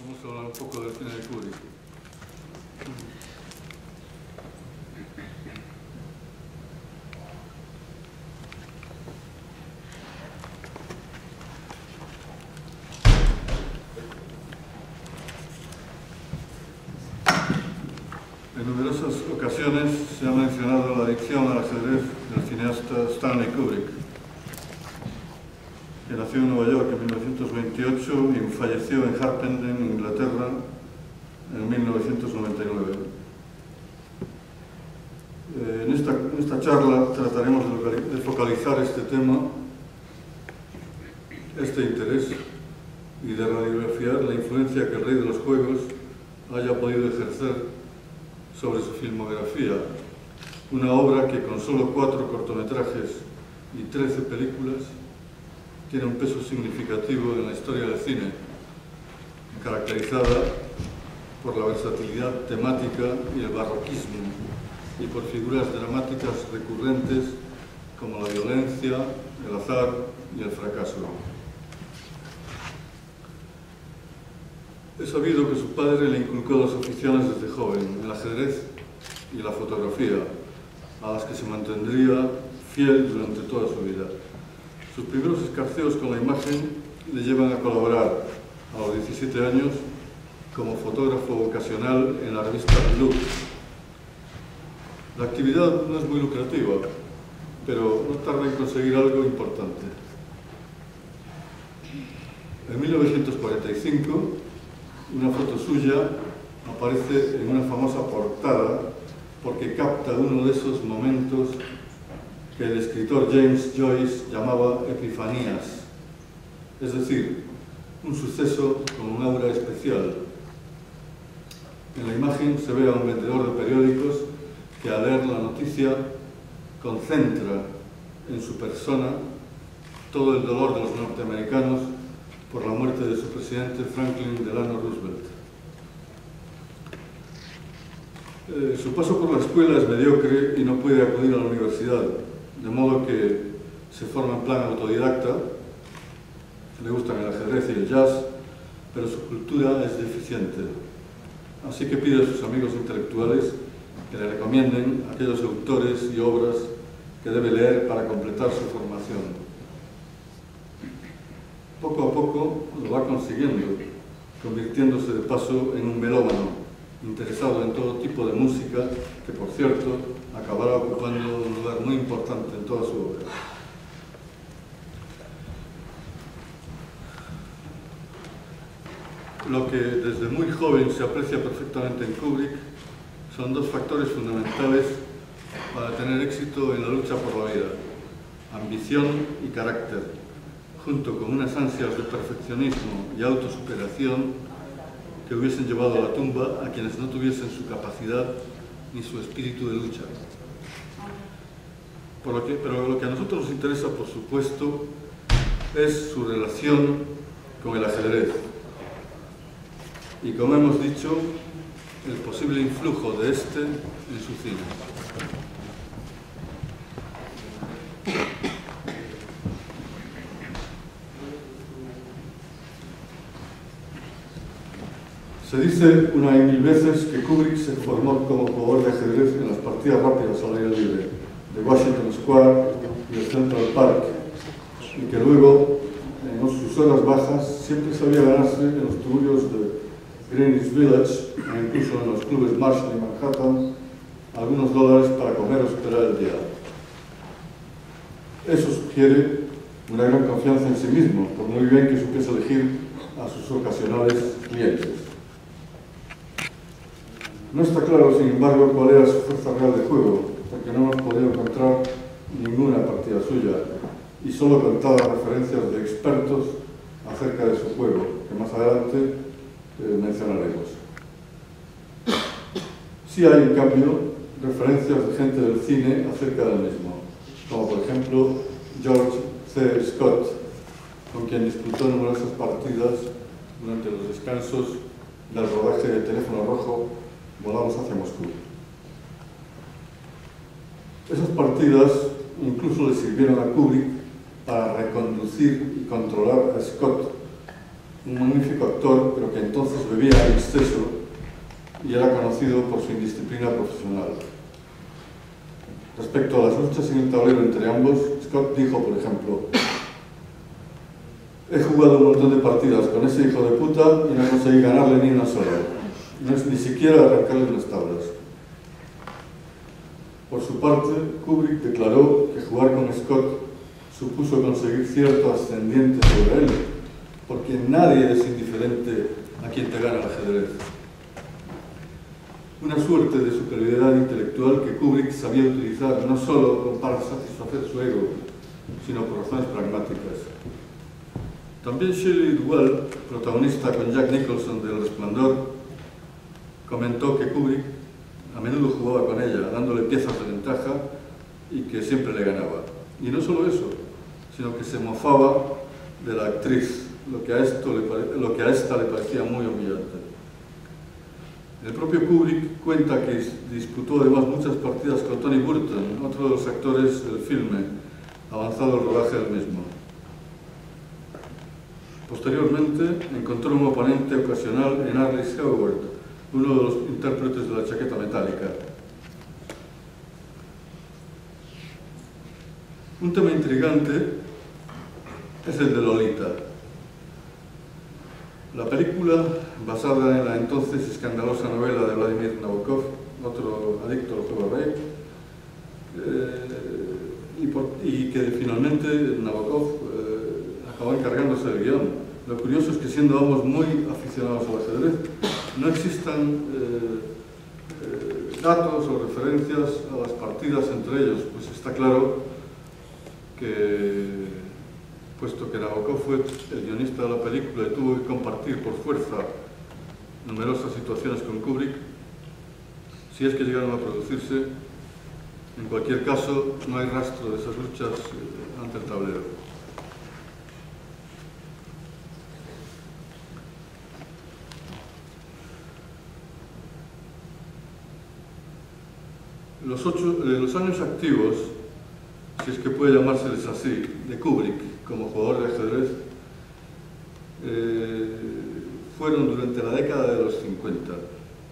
Vamos a hablar un poco del cine de Kubrick. En numerosas ocasiones se ha mencionado la adicción al ajedrez del cineasta Stanley Kubrick, que nació en Nueva York en 1928 y falleció en Harpenden, Inglaterra, en 1999. En esta charla trataremos de focalizar este tema, este interés, y de radiografiar la influencia que el rey de los juegos haya podido ejercer sobre su filmografía, una obra que con solo 4 cortometrajes y 13 películas tiene un peso significativo en la historia del cine, caracterizada por la versatilidad temática y el barroquismo, y por figuras dramáticas recurrentes como la violencia, el azar y el fracaso. He sabido que su padre le inculcó 2 aficiones desde joven, el ajedrez y la fotografía, a las que se mantendría fiel durante toda su vida. Sus primeros escarceos con la imagen le llevan a colaborar a los 17 años como fotógrafo ocasional en la revista Look. La actividad no es muy lucrativa, pero no tarda en conseguir algo importante. En 1945, una foto suya aparece en una famosa portada porque capta uno de esos momentos que el escritor James Joyce llamaba epifanías, es decir, un suceso con un aura especial. En la imagen se ve a un vendedor de periódicos que al leer la noticia concentra en su persona todo el dolor de los norteamericanos por la muerte de su presidente Franklin Delano Roosevelt. Su paso por la escuela es mediocre y no puede acudir a la universidad, de modo que se forma en plan autodidacta. Le gustan el ajedrez y el jazz, pero su cultura es deficiente. Así que pide a sus amigos intelectuales que le recomienden aquellos autores y obras que debe leer para completar su formación. Poco a poco lo va consiguiendo, convirtiéndose de paso en un melómano, interesado en todo tipo de música, que por cierto acabará ocupando un lugar muy importante en toda su obra. Lo que desde muy joven se aprecia perfectamente en Kubrick son 2 factores fundamentales para tener éxito en la lucha por la vida: ambición y carácter, junto con unas ansias de perfeccionismo y autosuperación que hubiesen llevado a la tumba a quienes no tuviesen su capacidad ni su espíritu de lucha. Pero lo que a nosotros nos interesa, por supuesto, es su relación con el ajedrez. Y como hemos dicho, el posible influjo de este en su cine. Se dice una y mil veces que Kubrick se formó como jugador de ajedrez en las partidas rápidas al aire libre de Washington Square y el Central Park, y que luego, en sus horas bajas, siempre sabía ganarse en los tuburios de Greenwich Village e incluso en los clubes Marshall y Manhattan algunos dólares para comer o superar el día. Eso sugiere una gran confianza en sí mismo, por muy bien que supiese elegir a sus ocasionales clientes. No está claro, sin embargo, cuál era su fuerza real de juego, porque no hemos podido encontrar ninguna partida suya y solo contadas referencias de expertos acerca de su juego, que más adelante mencionaremos. Sí hay, en cambio, referencias de gente del cine acerca del mismo, como por ejemplo George C. Scott, con quien disputó numerosas partidas durante los descansos del rodaje de Teléfono Rojo, Volamos hacia Moscú. Esas partidas incluso le sirvieron a Kubrick para reconducir y controlar a Scott, un magnífico actor, pero que entonces bebía en exceso y era conocido por su indisciplina profesional. Respecto a las luchas en el tablero entre ambos, Scott dijo, por ejemplo: he jugado un montón de partidas con ese hijo de puta y no conseguí ganarle ni una sola. No es ni siquiera arrancarle las tablas. Por su parte, Kubrick declaró que jugar con Scott supuso conseguir cierto ascendiente sobre él, porque nadie es indiferente a quien te gana el ajedrez. Una suerte de superioridad intelectual que Kubrick sabía utilizar no solo para satisfacer su ego, sino por razones pragmáticas. También Shelley Duvall, protagonista con Jack Nicholson de El Resplandor, comentó que Kubrick a menudo jugaba con ella, dándole piezas de ventaja y que siempre le ganaba. Y no solo eso, sino que se mofaba de la actriz, lo que a esta le parecía muy humillante. El propio Kubrick cuenta que disputó además muchas partidas con Tony Burton, otro de los actores del filme, avanzado el rodaje del mismo. Posteriormente encontró un oponente ocasional en Arliss Howard, uno de los intérpretes de La chaqueta metálica. Un tema intrigante es el de Lolita. La película, basada en la entonces escandalosa novela de Vladimir Nabokov, otro adicto al juego rey, y que finalmente Nabokov acabó encargándose del guión. Lo curioso es que, siendo ambos muy aficionados al ajedrez, no existan datos o referencias a las partidas entre ellos, pues está claro que, puesto que Nabokov fue el guionista de la película y tuvo que compartir por fuerza numerosas situaciones con Kubrick, si es que llegaron a producirse, en cualquier caso no hay rastro de esas luchas ante el tablero. Los años activos, si es que puede llamárseles así, de Kubrick como jugador de ajedrez, fueron durante la década de los 50,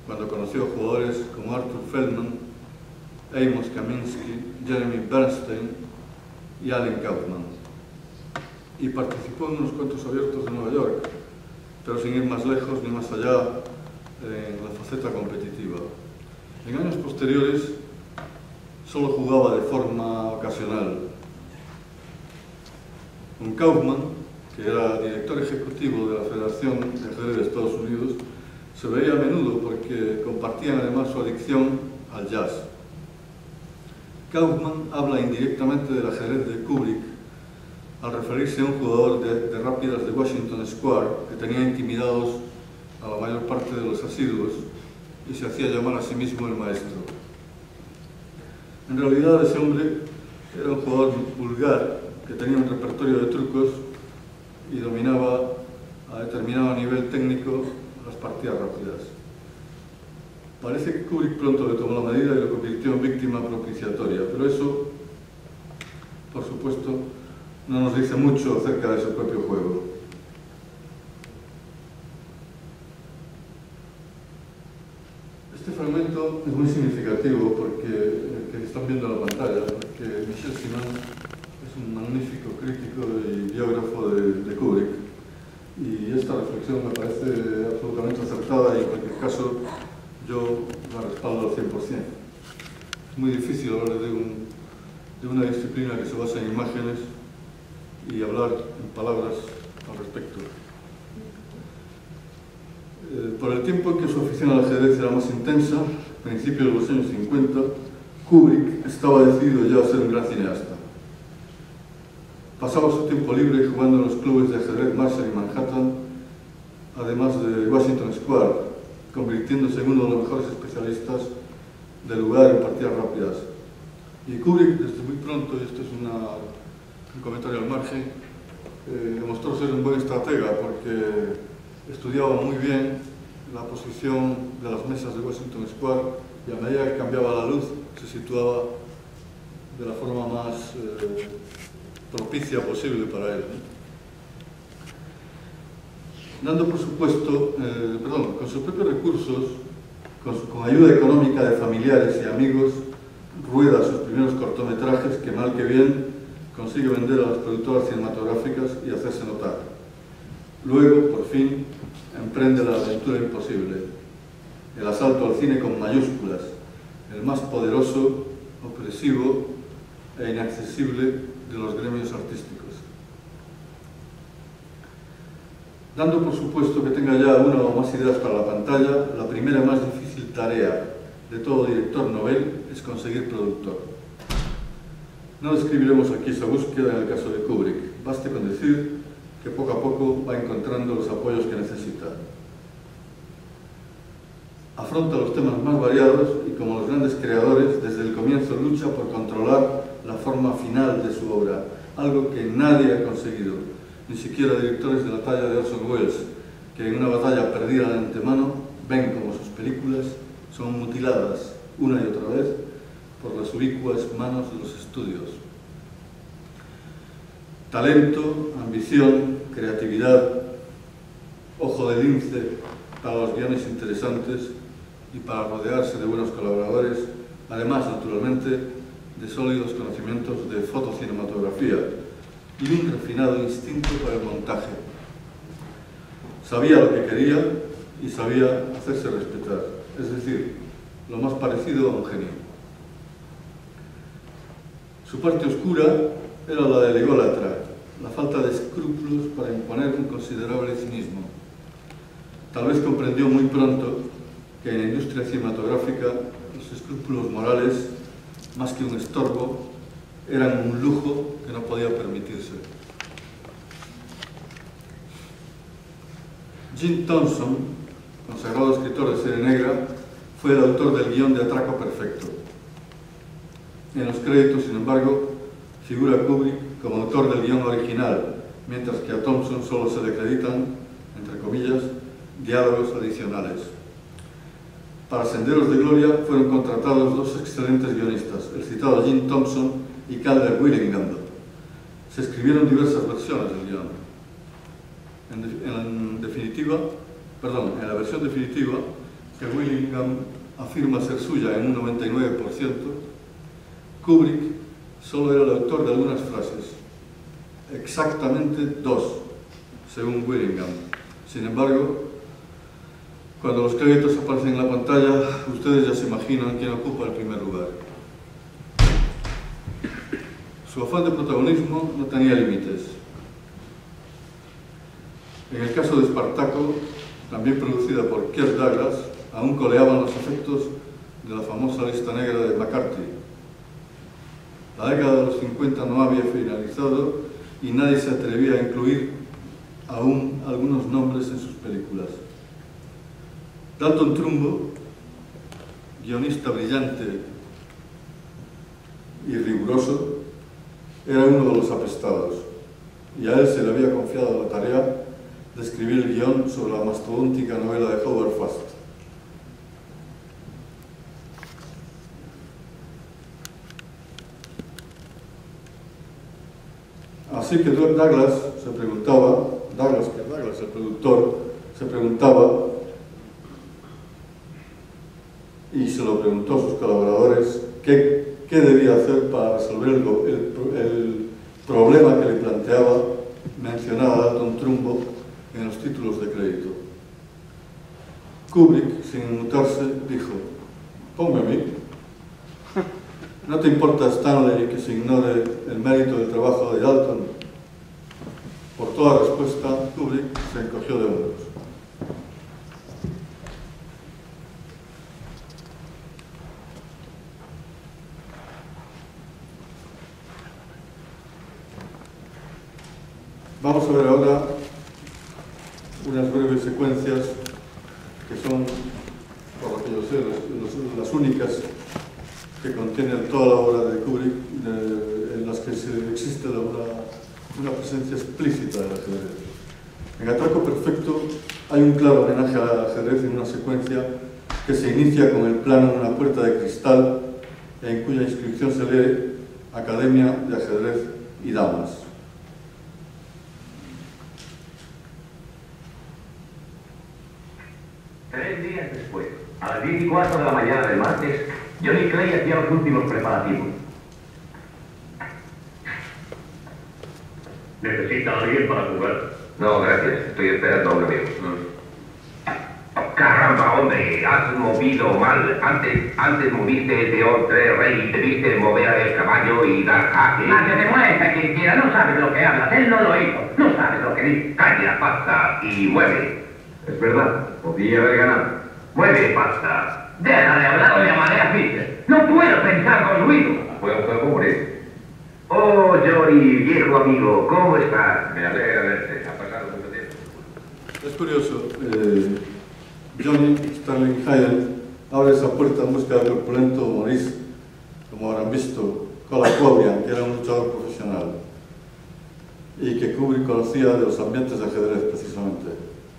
cuando conoció a jugadores como Arthur Feldman, Amos Kaminsky, Jeremy Bernstein y Allen Kaufman, y participó en unos cuantos abiertos de Nueva York, pero sin ir más lejos ni más allá en la faceta competitiva. En años posteriores solo jugaba de forma ocasional. Con Kaufman, que era director ejecutivo de la Federación de Ajedrez de Estados Unidos, se veía a menudo porque compartían además su adicción al jazz. Kaufman habla indirectamente del ajedrez de Kubrick al referirse a un jugador de rápidas de Washington Square que tenía intimidados a la mayor parte de los asiduos y se hacía llamar a sí mismo el maestro. En realidad, ese hombre era un jugador vulgar que tenía un repertorio de trucos y dominaba a determinado nivel técnico las partidas rápidas. Parece que Kubrick pronto le tomó la medida y lo convirtió en víctima propiciatoria, pero eso, por supuesto, no nos dice mucho acerca de su propio juego. Este fragmento es muy significativo porque que están viendo en la pantalla, porque Michel Simon es un magnífico crítico y biógrafo de Kubrick, y esta reflexión me parece absolutamente acertada y en cualquier caso yo la respaldo al 100%. Es muy difícil hablar de una disciplina que se basa en imágenes y hablar en palabras al respecto. Por el tiempo en que su afición al ajedrez era más intensa, a principios de los años 50, Kubrick estaba decidido ya a ser un gran cineasta. Pasaba su tiempo libre jugando en los clubes de ajedrez Marshall y Manhattan, además de Washington Square, convirtiéndose en uno de los mejores especialistas del lugar en partidas rápidas. Y Kubrick, desde muy pronto, y esto es un comentario al margen, demostró ser un buen estratega porque estudiaba muy bien la posición de las mesas de Washington Square y a medida que cambiaba la luz se situaba de la forma más propicia posible para él. dando por supuesto, con sus propios recursos, con ayuda económica de familiares y amigos, rueda sus primeros cortometrajes que mal que bien consigue vender a las productoras cinematográficas y hacerse notar. Luego, por fin, emprende la aventura imposible, el asalto al cine con mayúsculas, el más poderoso, opresivo e inaccesible de los gremios artísticos. Dando por supuesto que tenga ya una o más ideas para la pantalla, la primera y más difícil tarea de todo director novel es conseguir productor. No describiremos aquí esa búsqueda en el caso de Kubrick, baste con decir que poco a poco va encontrando los apoyos que necesita. Afronta los temas más variados y, como los grandes creadores, desde el comienzo lucha por controlar la forma final de su obra, algo que nadie ha conseguido, ni siquiera directores de la talla de Orson Welles, que en una batalla perdida de antemano ven como sus películas son mutiladas una y otra vez por las ubicuas manos de los estudios. Talento, ambición, creatividad, ojo de lince para los guiones interesantes y para rodearse de buenos colaboradores, además, naturalmente, de sólidos conocimientos de fotocinematografía y un refinado instinto para el montaje. Sabía lo que quería y sabía hacerse respetar, es decir, lo más parecido a un genio. Su parte oscura era la del ególatra, la falta de escrúpulos para imponer un considerable cinismo. Tal vez comprendió muy pronto que en la industria cinematográfica los escrúpulos morales, más que un estorbo, eran un lujo que no podía permitirse. Jim Thompson, consagrado escritor de serie negra, fue el autor del guión de Atraco Perfecto. En los créditos, sin embargo, figura Kubrick como autor del guión original, mientras que a Thompson solo se le acreditan, entre comillas, diálogos adicionales. Para Senderos de Gloria fueron contratados dos excelentes guionistas, el citado Jim Thompson y Calder Willingham. Se escribieron diversas versiones del guión. En la versión definitiva, que Willingham afirma ser suya en un 99%, Kubrick solo era el autor de algunas frases, exactamente 2, según Willingham. Sin embargo, cuando los créditos aparecen en la pantalla, ustedes ya se imaginan quién ocupa el primer lugar. Su afán de protagonismo no tenía límites. En el caso de Espartaco, también producida por Kirk Douglas, aún coleaban los efectos de la famosa lista negra de McCarthy. La década de los 50 no había finalizado y nadie se atrevía a incluir aún algunos nombres en sus películas. Dalton Trumbo, guionista brillante y riguroso, era uno de los apestados, y a él se le había confiado la tarea de escribir el guión sobre la mastodóntica novela de Howard Fast. Así que Douglas, el productor, se preguntaba, y se lo preguntó a sus colaboradores, qué debía hacer para resolver el problema que le planteaba mencionar a Dalton Trumbo en los títulos de crédito. Kubrick, sin inmutarse, dijo: ponme a mí. ¿No te importa, Stanley, que se ignore el mérito del trabajo de Dalton? Por toda respuesta, Kubrick se encogió de hombros. Vamos a ver ahora unas breves secuencias que son, por lo que yo sé, las únicas que contienen toda la obra de Kubrick, en las que existe una presencia explícita del ajedrez. En Atraco Perfecto hay un claro homenaje al ajedrez en una secuencia que se inicia con el plano en una puerta de cristal en cuya inscripción se lee Academia de Ajedrez y Damas. 3 días después, a las 10:15 de la mañana del martes, Johnny Clay hacía los últimos preparativos. ¿Necesita a alguien para jugar? No, gracias. Estoy esperando a un amigo. Caramba, hombre, has movido mal. Antes moviste de otro rey y debiste mover el caballo y dar jaque. Que te molesta quien quiera, no sabes lo que hablas, él no lo hizo, no sabes lo que dice. Calla, pasta, y mueve. Es verdad. Podía haber ganado. Mueve, pasta. Deja de hablar o llamaré a Peter. No puedo pensar con ruido. Fue un juego morir. Oh, Johnny, viejo amigo, ¿cómo estás? Me alegra verte. Ha pasado mucho tiempo. Es curioso, Johnny Sterling Hayden abre esa puerta en busca del corpulento Maurice, como habrán visto, Colacuabrian, que era un luchador profesional y que Kubrick conocía de los ambientes de ajedrez precisamente,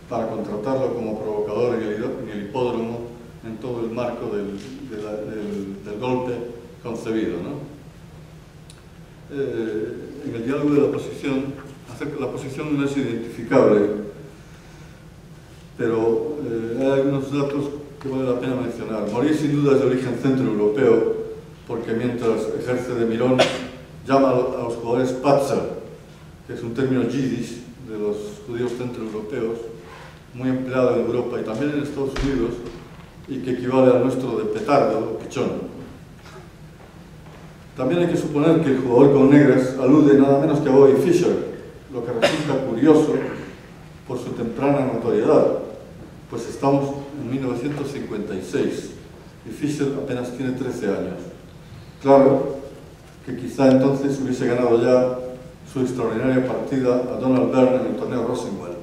para contratarlo como provocador en el hipódromo en todo el marco del golpe concebido, ¿no? En el diálogo de la posición, la posición no es identificable, pero hay algunos datos que vale la pena mencionar. Maurice sin duda es de origen centroeuropeo, porque mientras ejerce de mirón llama a los jugadores Patzer, que es un término yiddish de los judíos centroeuropeos, muy empleado en Europa y también en Estados Unidos, y que equivale al nuestro de petardo o pichón. También hay que suponer que el jugador con negras alude nada menos que a Bobby Fischer, lo que resulta curioso por su temprana notoriedad, pues estamos en 1956 y Fischer apenas tiene 13 años. Claro que quizá entonces hubiese ganado ya su extraordinaria partida a Donald Byrne en el torneo Rosenwald,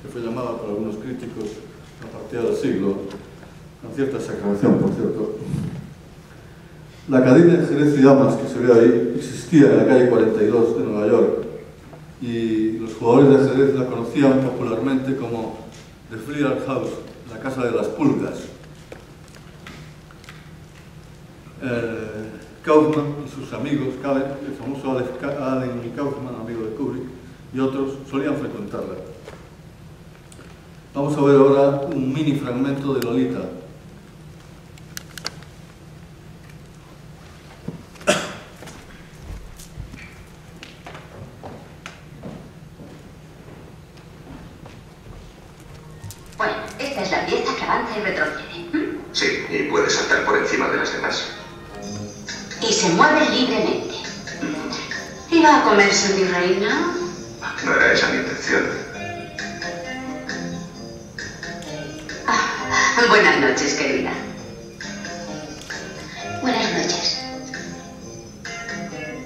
que fue llamada por algunos críticos la partida del siglo, con cierta exageración, por cierto. La Academia de Ajedrez y Damas que se ve ahí existía en la calle 42 de Nueva York y los jugadores de ajedrez la conocían popularmente como The Fleer House, la casa de las pulgas. Kaufman y sus amigos, el famoso Allen Kaufman, amigo de Kubrick, y otros solían frecuentarla. Vamos a ver ahora un mini fragmento de Lolita. Bueno, esta es la pieza que avanza y retrocede. Sí, y puede saltar por encima de las demás. Y se mueve libremente. ¿Iba a comerse mi reina? No era esa mi intención. Buenas noches, querida. Buenas noches.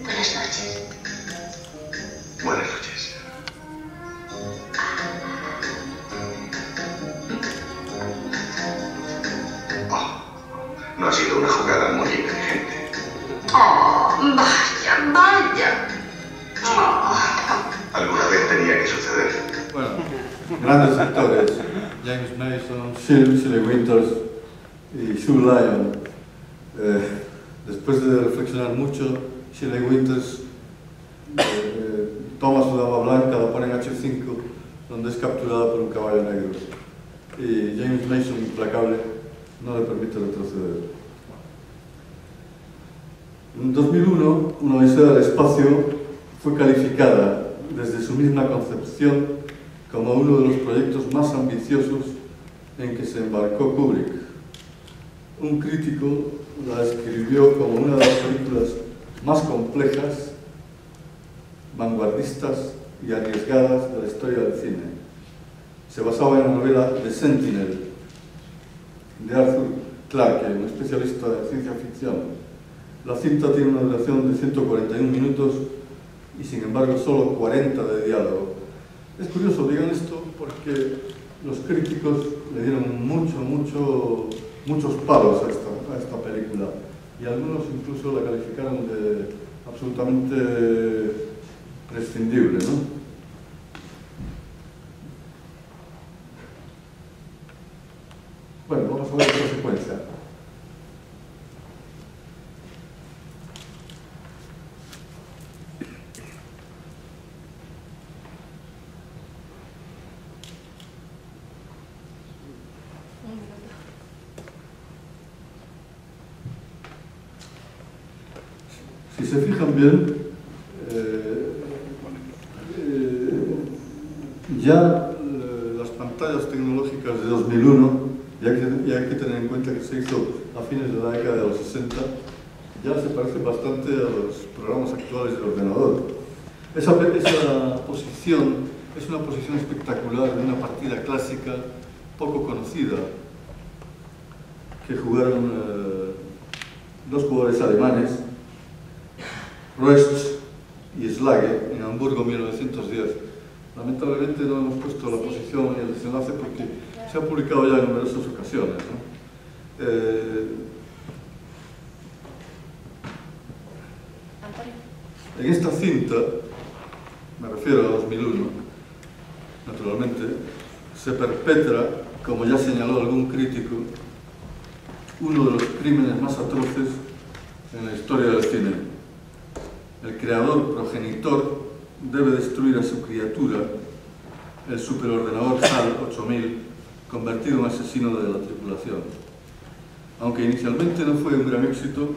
Buenas noches. Buenas noches. Oh, no ha sido una jugada muy inteligente. Oh, vaya, vaya. Oh. Alguna vez tenía que suceder. Bueno, grandes actores, James Mason, Shirley Winters y Sue Lyon. Después de reflexionar mucho, Shirley Winters toma su dama blanca, la pone en H5, donde es capturada por un caballo negro. Y James Mason, implacable, no le permite retroceder. En 2001, Una odisea del espacio fue calificada desde su misma concepción como uno de los proyectos más ambiciosos en que se embarcó Kubrick. Un crítico la describió como una de las películas más complejas, vanguardistas y arriesgadas de la historia del cine. Se basaba en la novela The Sentinel, de Arthur Clarke, un especialista en ciencia ficción. La cinta tiene una duración de 141 minutos y sin embargo solo 40 de diálogo. Es curioso, digan esto, porque los críticos le dieron muchos palos a esta película y algunos incluso la calificaron de absolutamente prescindible, ¿no? Bueno, vamos a ver otra secuencia. Si se fijan bien, ya las pantallas tecnológicas de 2001, ya hay que tener en cuenta que se hizo a fines de la década de los 60, ya se parece bastante a los programas actuales del ordenador. Esa posición es una posición espectacular de una partida clásica poco conocida que jugaron dos jugadores alemanes, Roest y Slage, en Hamburgo 1910. Lamentablemente no hemos puesto la posición y el desenlace porque se ha publicado ya en numerosas ocasiones, ¿no? En esta cinta, me refiero a 2001, naturalmente, se perpetra, como ya señaló algún crítico, uno de los crímenes más atroces en la historia del cine. El creador progenitor debe destruir a su criatura, el superordenador HAL 8000, convertido en asesino de la tripulación. Aunque inicialmente no fue un gran éxito,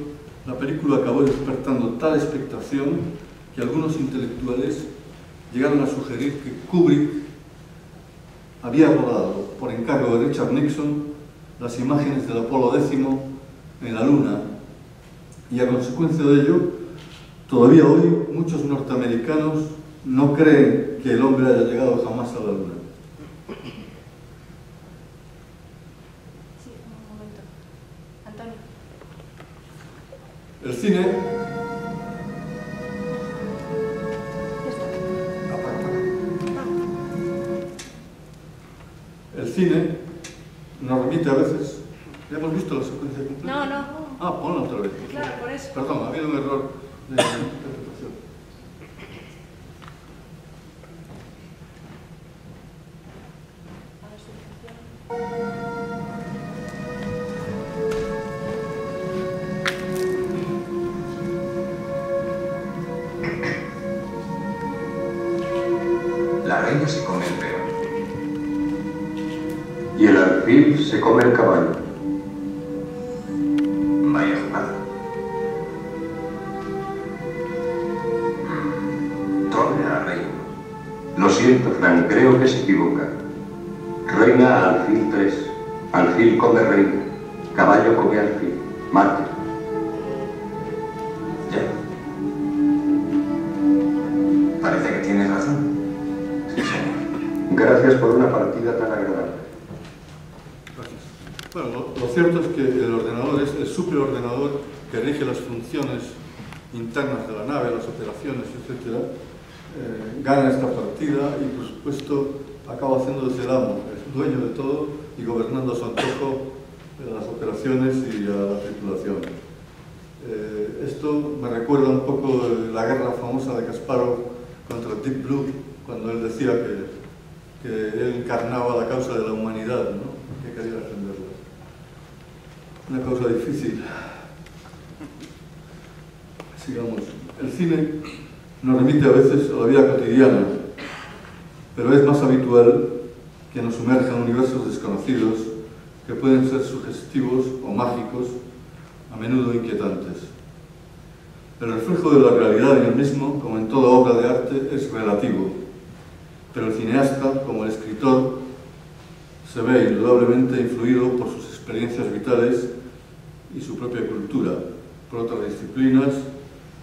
la película acabó despertando tal expectación que algunos intelectuales llegaron a sugerir que Kubrick había rodado, por encargo de Richard Nixon, las imágenes del Apolo X en la Luna, y a consecuencia de ello, todavía hoy muchos norteamericanos no creen que el hombre haya llegado jamás a la Luna. Sí, un momento. Antonio. El cine... El cine nos remite a veces... ¿Ya hemos visto la secuencia completa? No. Ah, ponla otra vez. Claro, por eso. Perdón, ha habido un error de interpretación. La reina se come el peón. Y el alfil se come el caballo. Vaya jugada. Tome a la reina. Lo siento, Frank, creo que se equivoca. Reina alfil 3. Alfil come reina. Caballo come alfil. Mate. Ya. Parece que tienes razón. Sí, señor. Gracias por una partida tan agradable. Gracias. Bueno, lo cierto es que el ordenador es el superordenador que rige las funciones internas de la nave, las operaciones, etc. Gana esta partida y, por supuesto, acaba haciéndose el amo, es dueño de todo y gobernando a su antojo las operaciones y a la tripulación. Esto me recuerda un poco la guerra famosa de Kasparov contra Deep Blue, cuando él decía que él encarnaba la causa de la humanidad, ¿no? Que quería defenderla. Una causa difícil. Sigamos. El cine nos remite a veces a la vida cotidiana, pero es más habitual que nos sumerja en universos desconocidos que pueden ser sugestivos o mágicos, a menudo inquietantes. El reflejo de la realidad en el mismo, como en toda obra de arte, es relativo, pero el cineasta, como el escritor, se ve indudablemente influido por sus experiencias vitales y su propia cultura, por otras disciplinas,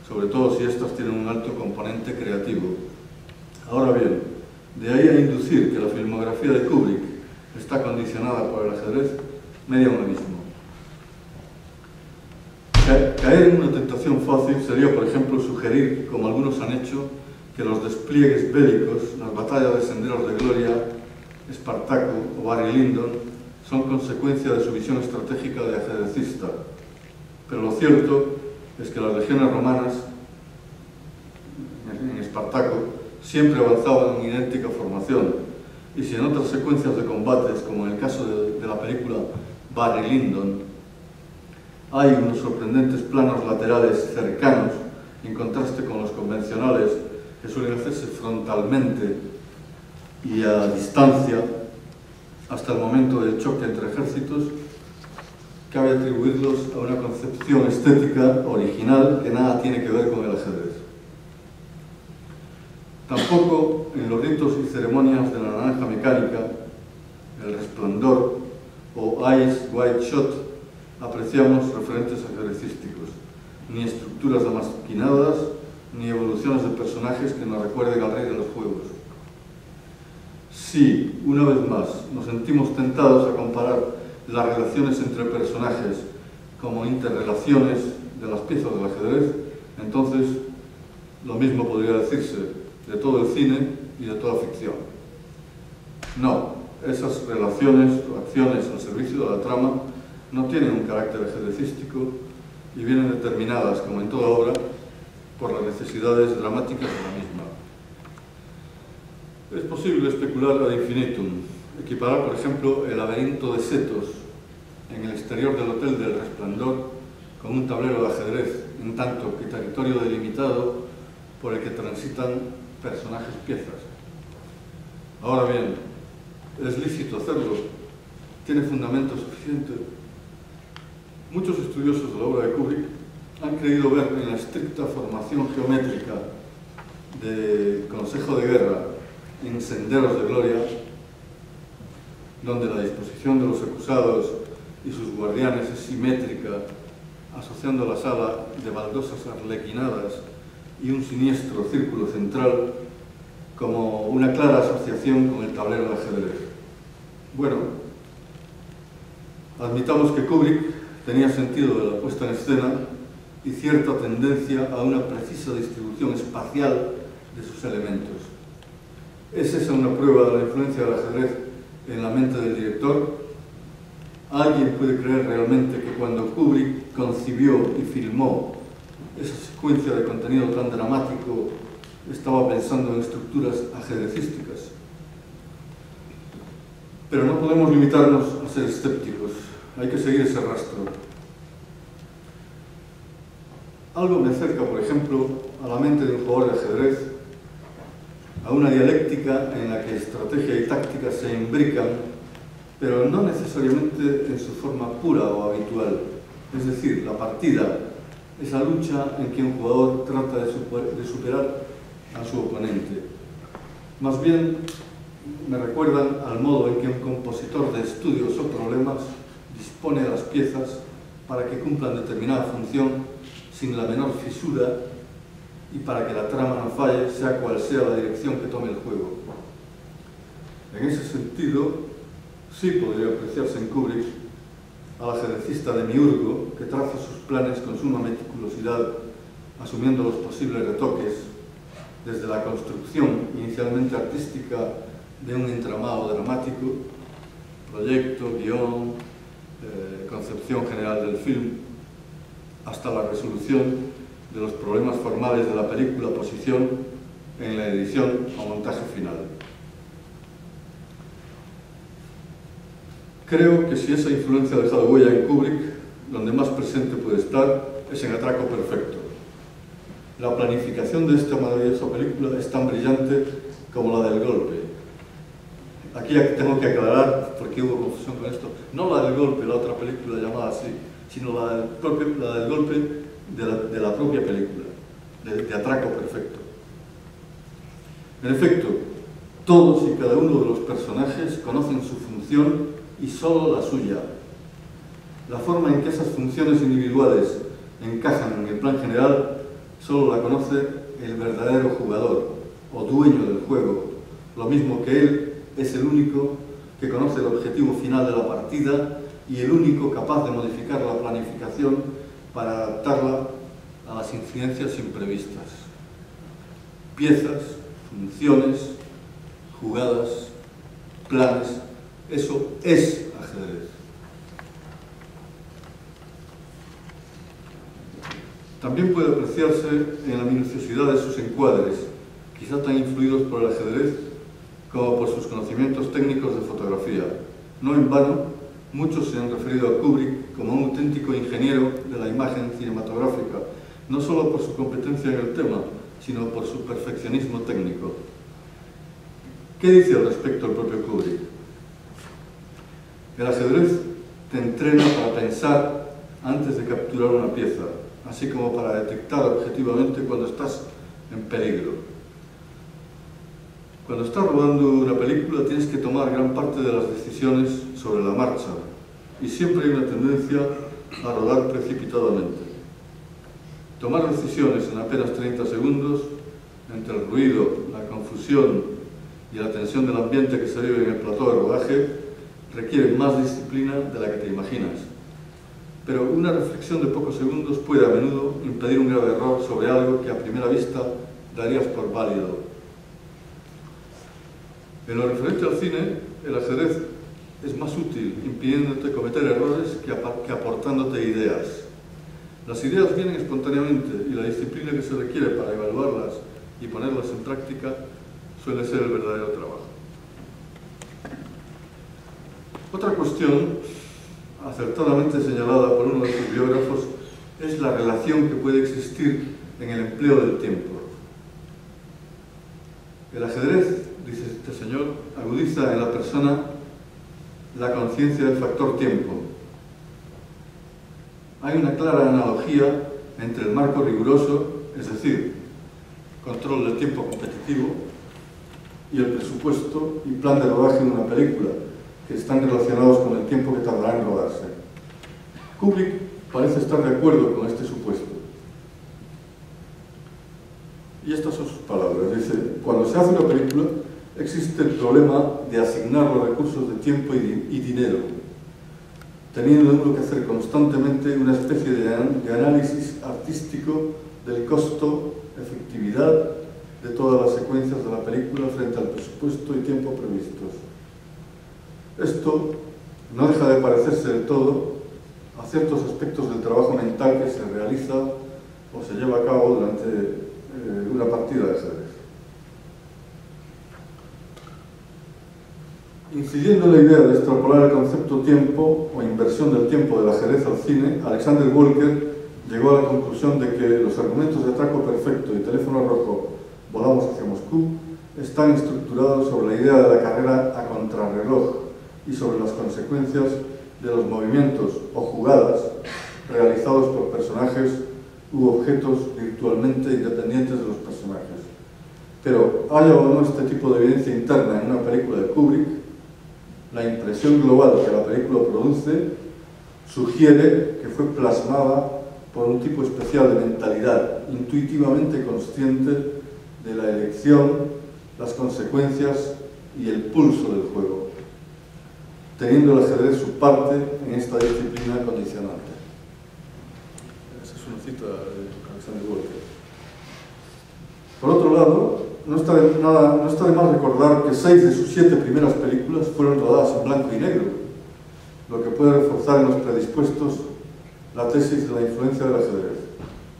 sobre todo si éstas tienen un alto componente creativo. Ahora bien, de ahí a inducir que la filmografía de Kubrick está condicionada por el ajedrez, media un abismo. Caer en una tentación fácil sería, por ejemplo, sugerir, como algunos han hecho, que los despliegues bélicos, las batallas de Senderos de Gloria, Espartaco o Barry Lyndon son consecuencia de su visión estratégica de ajedrecista. Pero lo cierto es que las legiones romanas, en Espartaco, siempre avanzaban en idéntica formación, y si en otras secuencias de combates, como en el caso de la película Barry Lyndon, hay unos sorprendentes planos laterales cercanos, en contraste con los convencionales, que suelen hacerse frontalmente y a distancia, hasta el momento del choque entre ejércitos, cabe atribuirlos a una concepción estética original que nada tiene que ver con el ajedrez. Tampoco en los ritos y ceremonias de la naranja mecánica, el resplandor o Eyes Wide Shut apreciamos referentes ajedrecísticos, ni estructuras amaquinadas, ni evoluciones de personajes que nos recuerden al rey de los juegos. Si, una vez más, nos sentimos tentados a comparar las relaciones entre personajes como interrelaciones de las piezas del ajedrez, entonces lo mismo podría decirse de todo el cine y de toda ficción. No, esas relaciones o acciones al servicio de la trama no tienen un carácter ajedrecístico y vienen determinadas, como en toda obra, por las necesidades dramáticas de la misma. Es posible especular ad infinitum, equiparar, por ejemplo, el laberinto de setos en el exterior del Hotel del Resplandor con un tablero de ajedrez, en tanto que territorio delimitado por el que transitan personajes piezas. Ahora bien, es lícito hacerlo, tiene fundamento suficiente. Muchos estudiosos de la obra de Kubrick han creído ver en la estricta formación geométrica de Consejo de Guerra en Senderos de Gloria, donde la disposición de los acusados y sus guardianes es simétrica, asociando la sala de baldosas arlequinadas y un siniestro círculo central como una clara asociación con el tablero de ajedrez. Bueno, admitamos que Kubrick tenía sentido de la puesta en escena y cierta tendencia a una precisa distribución espacial de sus elementos. ¿Es esa una prueba de la influencia del ajedrez en la mente del director? ¿Alguien puede creer realmente que cuando Kubrick concibió y filmó esa secuencia de contenido tan dramático estaba pensando en estructuras ajedrecísticas? Pero no podemos limitarnos a ser escépticos, hay que seguir ese rastro. Algo me acerca, por ejemplo, a la mente de un jugador de ajedrez, a una dialéctica en la que estrategia y táctica se imbrican, pero no necesariamente en su forma pura o habitual. Es decir, la partida, esa lucha en que un jugador trata de superar a su oponente. Más bien, me recuerdan al modo en que un compositor de estudios o problemas dispone de las piezas para que cumplan determinada función sin la menor fisura y para que la trama no falle, sea cual sea la dirección que tome el juego. En ese sentido, sí podría apreciarse en Kubrick al ajedrecista demiurgo que traza sus planes con suma meticulosidad, asumiendo los posibles retoques desde la construcción inicialmente artística de un entramado dramático, proyecto, guión, concepción general del film, hasta la resolución de los problemas formales de la película, posición en la edición o montaje final. Creo que si esa influencia ha dejado huella en Kubrick, donde más presente puede estar es en Atraco Perfecto. La planificación de esta maravillosa película es tan brillante como la del golpe. Aquí tengo que aclarar, porque hubo confusión con esto, no la del golpe, la otra película llamada así, sino la del golpe de la propia película, de Atraco Perfecto. En efecto, todos y cada uno de los personajes conocen su función y solo la suya. La forma en que esas funciones individuales encajan en el plan general solo la conoce el verdadero jugador o dueño del juego, lo mismo que él es el único que conoce el objetivo final de la partida y el único capaz de modificar la planificación para adaptarla a las incidencias imprevistas. Piezas, funciones, jugadas, planes, eso es ajedrez. También puede apreciarse en la minuciosidad de sus encuadres, quizá tan influidos por el ajedrez como por sus conocimientos técnicos de fotografía. No en vano, muchos se han referido a Kubrick como un auténtico ingeniero de la imagen cinematográfica, no solo por su competencia en el tema, sino por su perfeccionismo técnico. ¿Qué dice al respecto el propio Kubrick? El ajedrez te entrena para pensar antes de capturar una pieza, así como para detectar objetivamente cuando estás en peligro. Cuando estás rodando una película tienes que tomar gran parte de las decisiones sobre la marcha y siempre hay una tendencia a rodar precipitadamente. Tomar decisiones en apenas 30 segundos, entre el ruido, la confusión y la tensión del ambiente que se vive en el plató de rodaje, requiere más disciplina de la que te imaginas. Pero una reflexión de pocos segundos puede a menudo impedir un grave error sobre algo que a primera vista darías por válido. En lo referente al cine, el ajedrez es más útil impidiéndote cometer errores que aportándote ideas. Las ideas vienen espontáneamente y la disciplina que se requiere para evaluarlas y ponerlas en práctica suele ser el verdadero trabajo. Otra cuestión, acertadamente señalada por uno de sus biógrafos, es la relación que puede existir en el empleo del tiempo. El ajedrez, dice este señor, agudiza en la persona la conciencia del factor tiempo. Hay una clara analogía entre el marco riguroso, es decir, control del tiempo competitivo, y el presupuesto y plan de rodaje de una película, que están relacionados con el tiempo que tardará en rodarse. Kubrick parece estar de acuerdo con este supuesto. Y estas son sus palabras. Dice: cuando se hace una película, existe el problema de asignar los recursos de tiempo y dinero, teniendo uno que hacer constantemente una especie de análisis artístico del costo, efectividad de todas las secuencias de la película frente al presupuesto y tiempo previstos. Esto no deja de parecerse del todo a ciertos aspectos del trabajo mental que se realiza o se lleva a cabo durante una partida de ajedrez. Incidiendo en la idea de extrapolar el concepto tiempo o inversión del tiempo del ajedrez al cine, Alexander Walker llegó a la conclusión de que los argumentos de Atraco Perfecto y Teléfono Rojo, Volamos hacia Moscú, están estructurados sobre la idea de la carrera a contrarreloj y sobre las consecuencias de los movimientos o jugadas realizados por personajes u objetos virtualmente independientes de los personajes. Pero haya o no este tipo de evidencia interna en una película de Kubrick, la impresión global que la película produce sugiere que fue plasmada por un tipo especial de mentalidad, intuitivamente consciente de la elección, las consecuencias y el pulso del juego, teniendo el ajedrez su parte en esta disciplina condicionante. Esa es una cita de Alexander Walker. Por otro lado, no está de más recordar que 6 de sus 7 primeras películas fueron rodadas en blanco y negro, lo que puede reforzar en los predispuestos la tesis de la influencia del ajedrez,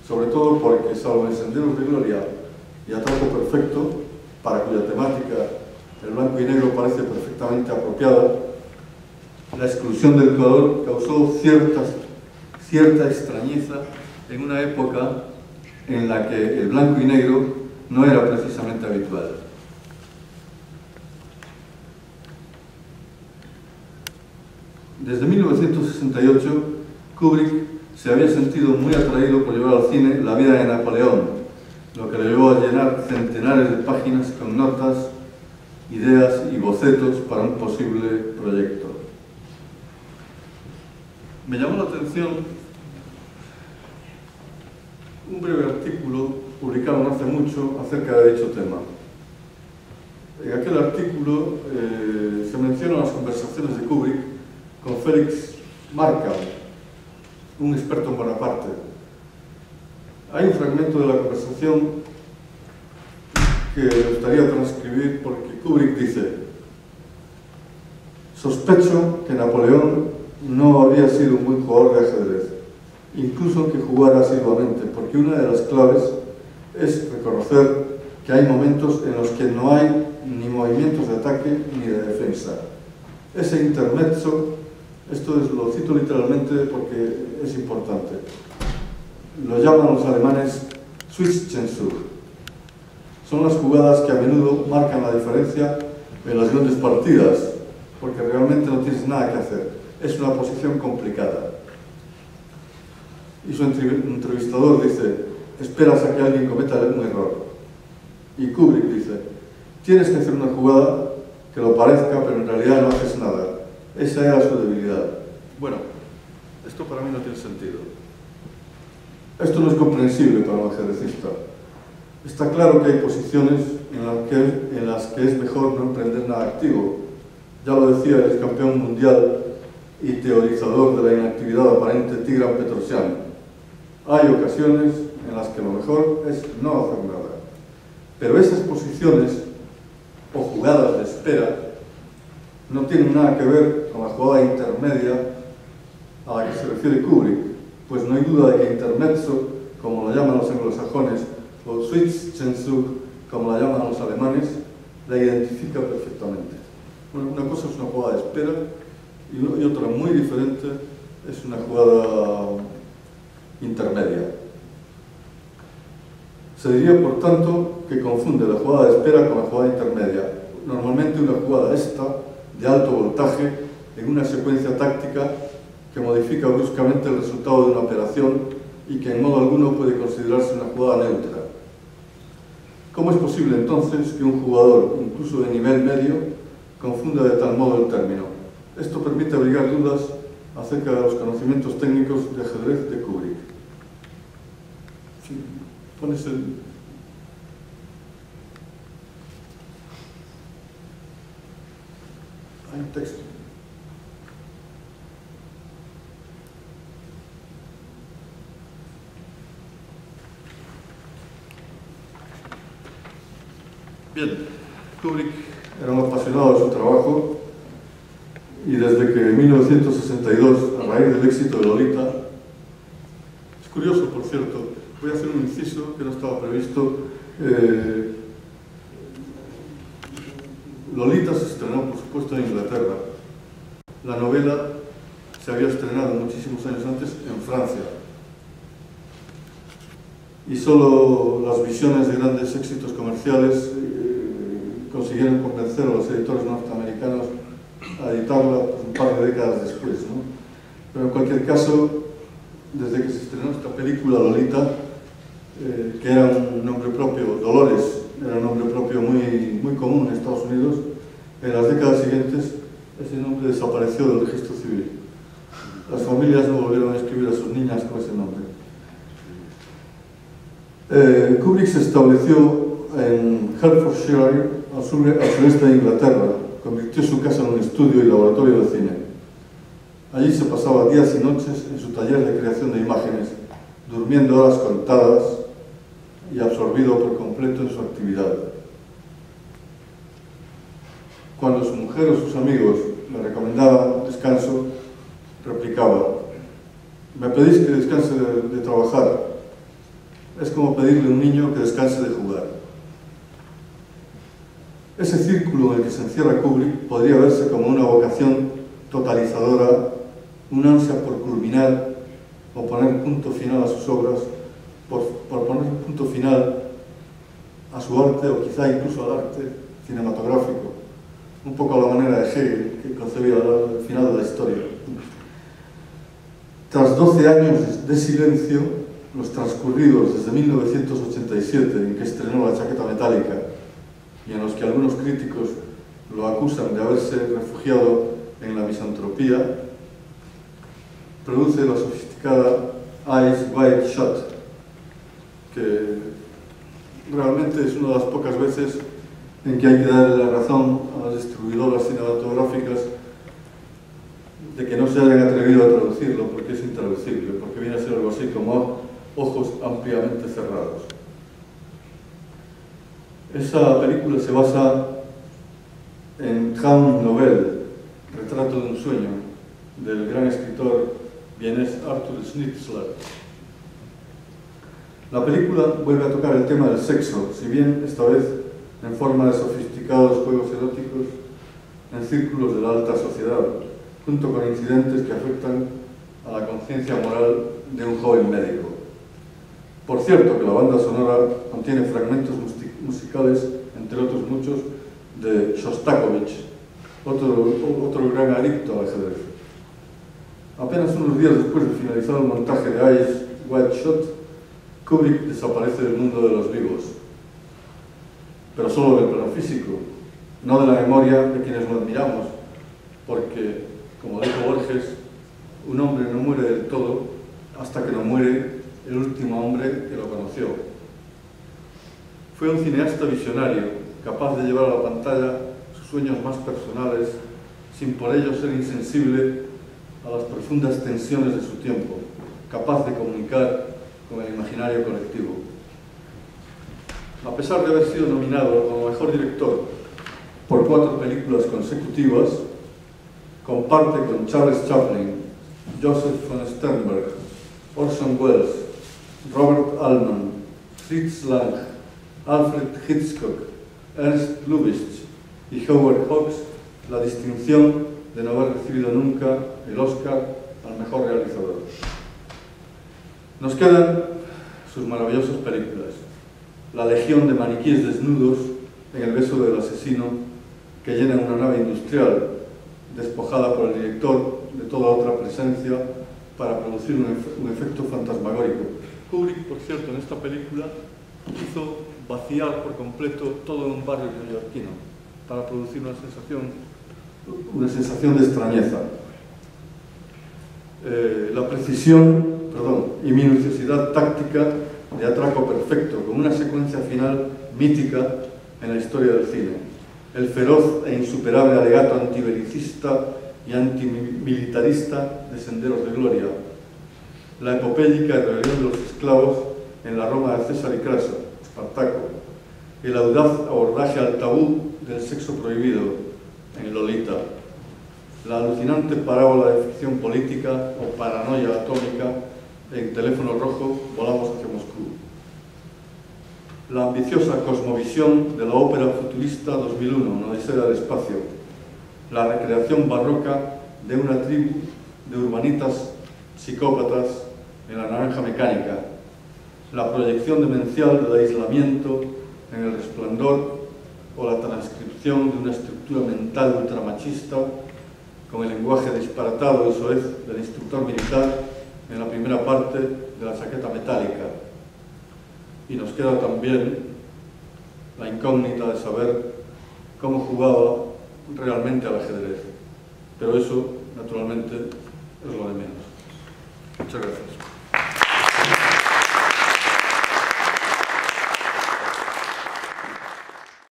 sobre todo porque, salvo en Senderos de Gloria y Atraco Perfecto, para cuya temática el blanco y negro parece perfectamente apropiada, la exclusión del color causó cierta extrañeza en una época en la que el blanco y negro no era precisamente habitual. Desde 1968, Kubrick se había sentido muy atraído por llevar al cine la vida de Napoleón, lo que le llevó a llenar centenares de páginas con notas, ideas y bocetos para un posible proyecto. Me llamó la atención un breve artículo publicado no hace mucho acerca de dicho tema. En aquel artículo se mencionan las conversaciones de Kubrick con Félix Markham, un experto en Bonaparte. Hay un fragmento de la conversación que me gustaría transcribir porque Kubrick dice: sospecho que Napoleón no había sido un buen jugador de ajedrez, incluso que jugara asiduamente, porque una de las claves es reconocer que hay momentos en los que no hay ni movimientos de ataque ni de defensa. Ese intermezzo, esto lo cito literalmente porque es importante, lo llaman los alemanes Zwischenzug. Son las jugadas que a menudo marcan la diferencia en las grandes partidas, porque realmente no tienes nada que hacer. Es una posición complicada. Y su entrevistador dice, esperas a que alguien cometa un error. Y Kubrick dice, tienes que hacer una jugada que lo parezca, pero en realidad no haces nada. Esa era su debilidad. Bueno, esto para mí no tiene sentido. Esto no es comprensible para un ajedrecista. Está claro que hay posiciones en las que es mejor no emprender nada activo. Ya lo decía el campeón mundial y teorizador de la inactividad aparente Tigran Petrosyan. Hay ocasiones en las que lo mejor es no hacer nada. Pero esas posiciones o jugadas de espera no tienen nada que ver con la jugada intermedia a la que se refiere Kubrick, pues no hay duda de que intermezzo, como lo llaman los anglosajones, o Zwischenzug, como la llaman los alemanes, la identifica perfectamente. Una cosa es una jugada de espera y otra muy diferente es una jugada intermedia. Se diría, por tanto, que confunde la jugada de espera con la jugada intermedia. Normalmente una jugada esta, de alto voltaje, en una secuencia táctica que modifica bruscamente el resultado de una operación y que en modo alguno puede considerarse una jugada neutra. ¿Cómo es posible entonces que un jugador, incluso de nivel medio, confunda de tal modo el término? Esto permite abrigar dudas acerca de los conocimientos técnicos de ajedrez de Kubrick. Si pones el... Hay un texto. Bien, Kubrick era un apasionado de su trabajo y desde que en 1962, a raíz del éxito de Lolita, es curioso, por cierto, voy a hacer un inciso que no estaba previsto. Lolita se estrenó, por supuesto, en Inglaterra. La novela se había estrenado muchísimos años antes en Francia. Y solo las visiones de grandes éxitos comerciales consiguieron convencer a los editores norteamericanos a editarla un par de décadas después, ¿no? Pero en cualquier caso, desde que se estrenó esta película, Lolita, que era un nombre propio, Dolores, era un nombre propio muy común en Estados Unidos, en las décadas siguientes ese nombre desapareció del registro civil. Las familias no volvieron a escribir a sus niñas con ese nombre. Kubrick se estableció en Hertfordshire, al sureste de Inglaterra. Convirtió su casa en un estudio y laboratorio de cine. Allí se pasaba días y noches en su taller de creación de imágenes, durmiendo horas contadas y absorbido por completo en su actividad. Cuando su mujer o sus amigos le recomendaban descanso, replicaba: «Me pedís que descanse de trabajar. Es como pedirle a un niño que descanse de jugar». Ese círculo en el que se encierra Kubrick podría verse como una vocación totalizadora, una ansia por culminar o poner punto final a sus obras, por poner un punto final a su arte o quizá incluso al arte cinematográfico, un poco a la manera de Hegel, que concebía el final de la historia. Tras 12 años de silencio, los transcurridos desde 1987, en que estrenó La chaqueta metálica, y en los que algunos críticos lo acusan de haberse refugiado en la misantropía, produce la sofisticada Eyes Wide Shut, que realmente es una de las pocas veces en que hay que darle la razón a las distribuidoras cinematográficas de que no se hayan atrevido a traducirlo, porque es intraducible, porque viene a ser algo así como ojos ampliamente cerrados. Esa película se basa en Traum Novel, Retrato de un sueño, del gran escritor vienés Arthur Schnitzler. La película vuelve a tocar el tema del sexo, si bien esta vez en forma de sofisticados juegos eróticos en círculos de la alta sociedad, junto con incidentes que afectan a la conciencia moral de un joven médico. Por cierto, que la banda sonora contiene fragmentos musicales, entre otros muchos, de Shostakovich, otro gran adicto al ajedrez. Apenas unos días después de finalizar el montaje de Eyes Wide Shut, Kubrick desaparece del mundo de los vivos, pero solo del plano físico, no de la memoria de quienes lo admiramos, porque, como dijo Borges, un hombre no muere del todo hasta que no muere el último hombre que lo conoció. Fue un cineasta visionario, capaz de llevar a la pantalla sus sueños más personales, sin por ello ser insensible a las profundas tensiones de su tiempo, capaz de comunicar con el imaginario colectivo. A pesar de haber sido nominado como mejor director por 4 películas consecutivas, comparte con Charles Chaplin, Joseph von Sternberg, Orson Welles, Robert Altman, Fritz Lang, Alfred Hitchcock, Ernst Lubitsch y Howard Hawks la distinción de no haber recibido nunca el Oscar al mejor realizador. Nos quedan sus maravillosas películas, la legión de maniquíes desnudos en el beso del asesino que llenan una nave industrial despojada por el director de toda otra presencia para producir un efecto fantasmagórico. Kubrick, por cierto, en esta película hizo vaciar por completo todo un barrio neoyorquino para producir una sensación de extrañeza. La precisión y minuciosidad táctica de atraco perfecto, con una secuencia final mítica en la historia del cine. El feroz e insuperable alegato antibelicista y antimilitarista de Senderos de Gloria. La epopélica rebelión de los esclavos en la Roma de César y Craso, Espartaco. El audaz abordaje al tabú del sexo prohibido en Lolita. La alucinante parábola de ficción política o paranoia atómica en Teléfono Rojo, Volamos hacia Moscú. La ambiciosa cosmovisión de la ópera futurista 2001, Una odisea del espacio. La recreación barroca de una tribu de urbanitas psicópatas en La naranja mecánica. La proyección demencial del aislamiento en El resplandor o la transcripción de una estructura mental ultramachista con el lenguaje disparatado y soez del instructor militar en la primera parte de La chaqueta metálica. Y nos queda también la incógnita de saber cómo jugaba realmente al ajedrez. Pero eso, naturalmente, es lo de menos. Muchas gracias.